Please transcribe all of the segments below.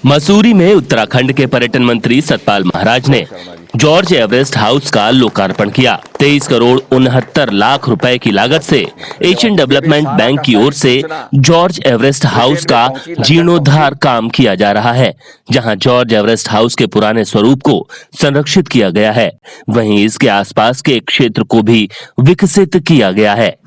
मसूरी में उत्तराखंड के पर्यटन मंत्री सतपाल महाराज ने जॉर्ज एवरेस्ट हाउस का लोकार्पण किया। 23 करोड़ 69 लाख रुपए की लागत से एशियन डेवलपमेंट बैंक की ओर से जॉर्ज एवरेस्ट हाउस का जीर्णोद्धार काम किया जा रहा है, जहां जॉर्ज एवरेस्ट हाउस के पुराने स्वरूप को संरक्षित किया गया है, वहीं इसके आसपास के क्षेत्र को भी विकसित किया गया है।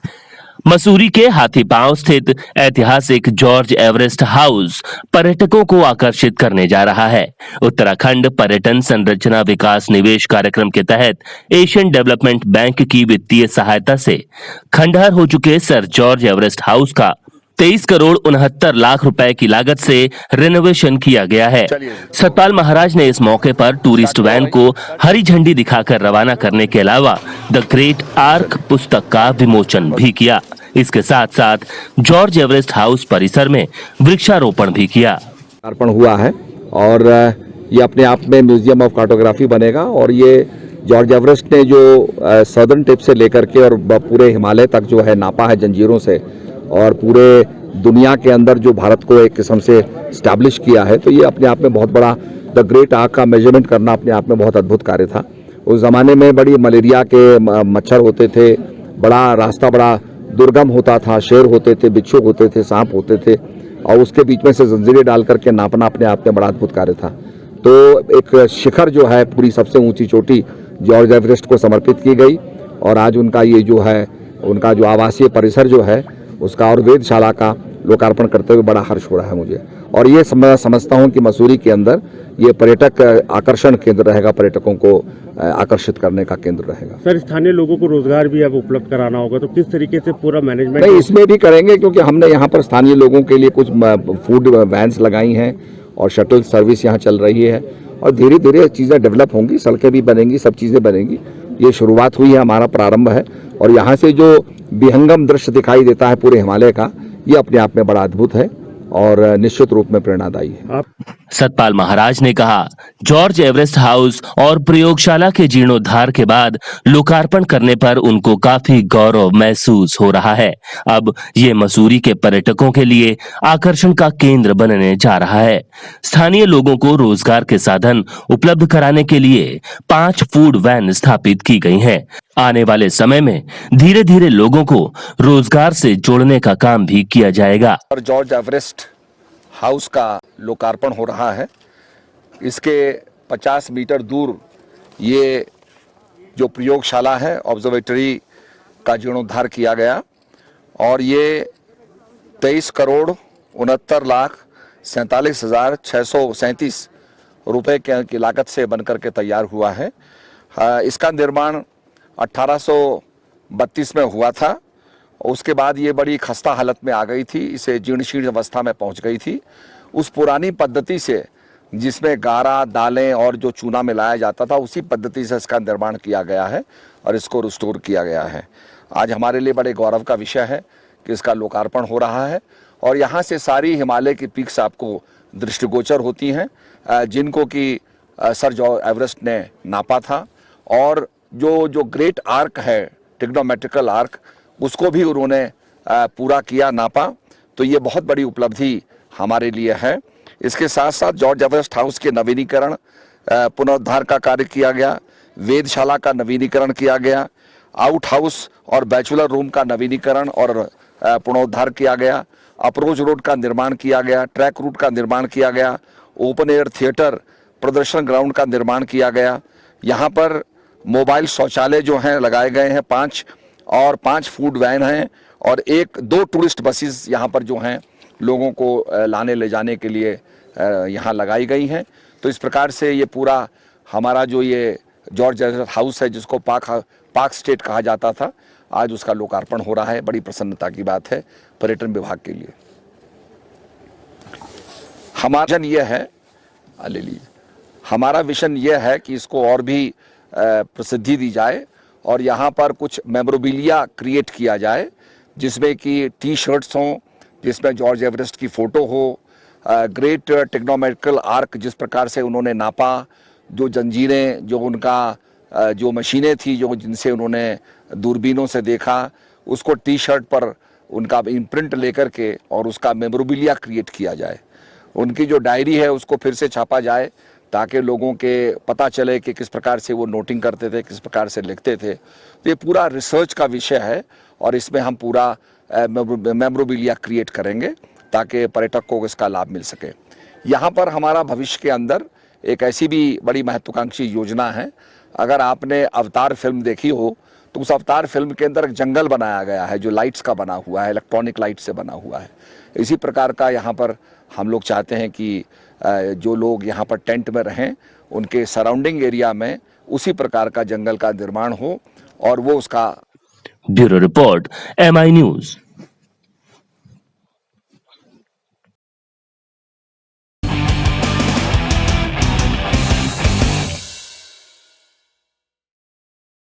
मसूरी के हाथीपांव स्थित ऐतिहासिक जॉर्ज एवरेस्ट हाउस पर्यटकों को आकर्षित करने जा रहा है। उत्तराखंड पर्यटन संरचना विकास निवेश कार्यक्रम के तहत एशियन डेवलपमेंट बैंक की वित्तीय सहायता से खंडहर हो चुके सर जॉर्ज एवरेस्ट हाउस का 23 करोड़ 69 लाख रुपए की लागत से रेनोवेशन किया गया है। सतपाल महाराज ने इस मौके पर टूरिस्ट वैन को हरी झंडी दिखाकर रवाना करने के अलावा द ग्रेट आर्क पुस्तक का विमोचन भी किया। इसके साथ साथ जॉर्ज एवरेस्ट हाउस परिसर में वृक्षारोपण भी किया। अर्पण हुआ है और ये अपने आप में म्यूजियम ऑफ कार्टोग्राफी बनेगा और ये जॉर्ज एवरेस्ट ने जो सदर्न टिप से लेकर के और पूरे हिमालय तक जो है नापा है जंजीरों से और पूरे दुनिया के अंदर जो भारत को एक किस्म से स्टैब्लिश किया है, तो ये अपने आप में बहुत बड़ा द ग्रेट आर्क का मेजरमेंट करना अपने आप में बहुत अद्भुत कार्य था। उस ज़माने में बड़ी मलेरिया के मच्छर होते थे, बड़ा रास्ता बड़ा दुर्गम होता था, शेर होते थे, बिच्छू होते थे, सांप होते थे और उसके बीच में से जंजीरें डाल करके नापना अपने आप में बड़ा अद्भुत कार्य था। तो एक शिखर जो है, पूरी सबसे ऊंची चोटी जॉर्ज एवरेस्ट को समर्पित की गई और आज उनका ये जो है, उनका जो आवासीय परिसर जो है उसका और वेधशाला का लोकार्पण करते हुए बड़ा हर्ष हो रहा है मुझे। और ये समझता हूँ कि मसूरी के अंदर ये पर्यटक आकर्षण केंद्र रहेगा, पर्यटकों को आकर्षित करने का केंद्र रहेगा। सर, स्थानीय लोगों को रोजगार भी अब उपलब्ध कराना होगा, तो किस तरीके से पूरा मैनेजमेंट? नहीं, इसमें भी करेंगे क्योंकि हमने यहाँ पर स्थानीय लोगों के लिए कुछ फूड वैन्स लगाई हैं और शटल सर्विस यहाँ चल रही है और धीरे धीरे चीज़ें डेवलप होंगी, सड़कें भी बनेंगी, सब चीज़ें बनेंगी। ये शुरुआत हुई है, हमारा प्रारंभ है और यहाँ से जो विहंगम दृश्य दिखाई देता है पूरे हिमालय का, ये अपने आप में बड़ा अद्भुत है और निश्चित रूप में प्रेरणादायी है। सतपाल महाराज ने कहा, जॉर्ज एवरेस्ट हाउस और प्रयोगशाला के जीर्णोद्धार के बाद लोकार्पण करने पर उनको काफी गौरव महसूस हो रहा है। अब ये मसूरी के पर्यटकों के लिए आकर्षण का केंद्र बनने जा रहा है। स्थानीय लोगों को रोजगार के साधन उपलब्ध कराने के लिए 5 फूड वैन स्थापित की गई हैं। आने वाले समय में धीरे धीरे लोगों को रोजगार से जोड़ने का काम भी किया जाएगा। और जॉर्ज एवरेस्ट हाउस का लोकार्पण हो रहा है। इसके 50 मीटर दूर ये जो प्रयोगशाला है, ऑब्जर्वेटरी का जीर्णोद्धार किया गया और ये 23 करोड़ 69 लाख 47,637 रुपए की लागत से बनकर के तैयार हुआ है। इसका निर्माण 1832 में हुआ था। उसके बाद ये बड़ी खस्ता हालत में आ गई थी, इसे जीर्ण शीर्ण अवस्था में पहुंच गई थी। उस पुरानी पद्धति से जिसमें गारा, दालें और जो चूना मिलाया जाता था, उसी पद्धति से इसका निर्माण किया गया है और इसको रिस्टोर किया गया है। आज हमारे लिए बड़े गौरव का विषय है कि इसका लोकार्पण हो रहा है और यहाँ से सारी हिमालय की पीक्स आपको दृष्टिगोचर होती हैं, जिनको कि सर जॉर्ज एवरेस्ट ने नापा था और जो ग्रेट आर्क है, टिग्नोमेट्रिकल आर्क, उसको भी उन्होंने पूरा किया, नापा। तो ये बहुत बड़ी उपलब्धि हमारे लिए है। इसके साथ साथ जॉर्ज एवरेस्ट हाउस के नवीनीकरण, पुनरुद्धार का कार्य किया गया, वेधशाला का नवीनीकरण किया गया, आउट हाउस और बैचलर रूम का नवीनीकरण और पुनरुद्धार किया गया, अप्रोच रोड का निर्माण किया गया, ट्रैक रूट का निर्माण किया गया, ओपन एयर थिएटर, प्रदर्शन ग्राउंड का निर्माण किया गया। यहाँ पर मोबाइल शौचालय जो हैं लगाए गए हैं 5 और 5 फूड वैन हैं और 1-2 टूरिस्ट बसेस यहाँ पर जो हैं लोगों को लाने ले जाने के लिए यहाँ लगाई गई हैं। तो इस प्रकार से ये पूरा हमारा जो ये जॉर्ज एवरेस्ट हाउस है, जिसको पार्क स्टेट कहा जाता था, आज उसका लोकार्पण हो रहा है। बड़ी प्रसन्नता की बात है पर्यटन विभाग के लिए। हमारा विजन ये है, ले लीजिए, हमारा विजन ये है कि इसको और भी प्रसिद्धि दी जाए और यहाँ पर कुछ मेमोरेबिलिया क्रिएट किया जाए, जिसमें कि टी-शर्ट्स हों, जिसमें जॉर्ज एवरेस्ट की फ़ोटो हो, ग्रेट टिग्नोमेट्रिकल आर्क जिस प्रकार से उन्होंने नापा, जो जंजीरें, जो उनका जो मशीनें थी, जो जिनसे उन्होंने दूरबीनों से देखा, उसको टी-शर्ट पर उनका इम्प्रिंट लेकर के और उसका मेमोरेबिलिया क्रिएट किया जाए। उनकी जो डायरी है उसको फिर से छापा जाए ताकि लोगों के पता चले कि किस प्रकार से वो नोटिंग करते थे, किस प्रकार से लिखते थे। तो ये पूरा रिसर्च का विषय है और इसमें हम पूरा मेमोरेबिलिया क्रिएट करेंगे ताकि पर्यटक को इसका लाभ मिल सके। यहाँ पर हमारा भविष्य के अंदर एक ऐसी भी बड़ी महत्वाकांक्षी योजना है। अगर आपने अवतार फिल्म देखी हो तो उस अवतार फिल्म के अंदर एक जंगल बनाया गया है जो लाइट्स का बना हुआ है, इलेक्ट्रॉनिक लाइट से बना हुआ है। इसी प्रकार का यहाँ पर हम लोग चाहते हैं कि जो लोग यहाँ पर टेंट में रहें उनके सराउंडिंग एरिया में उसी प्रकार का जंगल का निर्माण हो और वो उसका ब्यूरो रिपोर्ट MI न्यूज।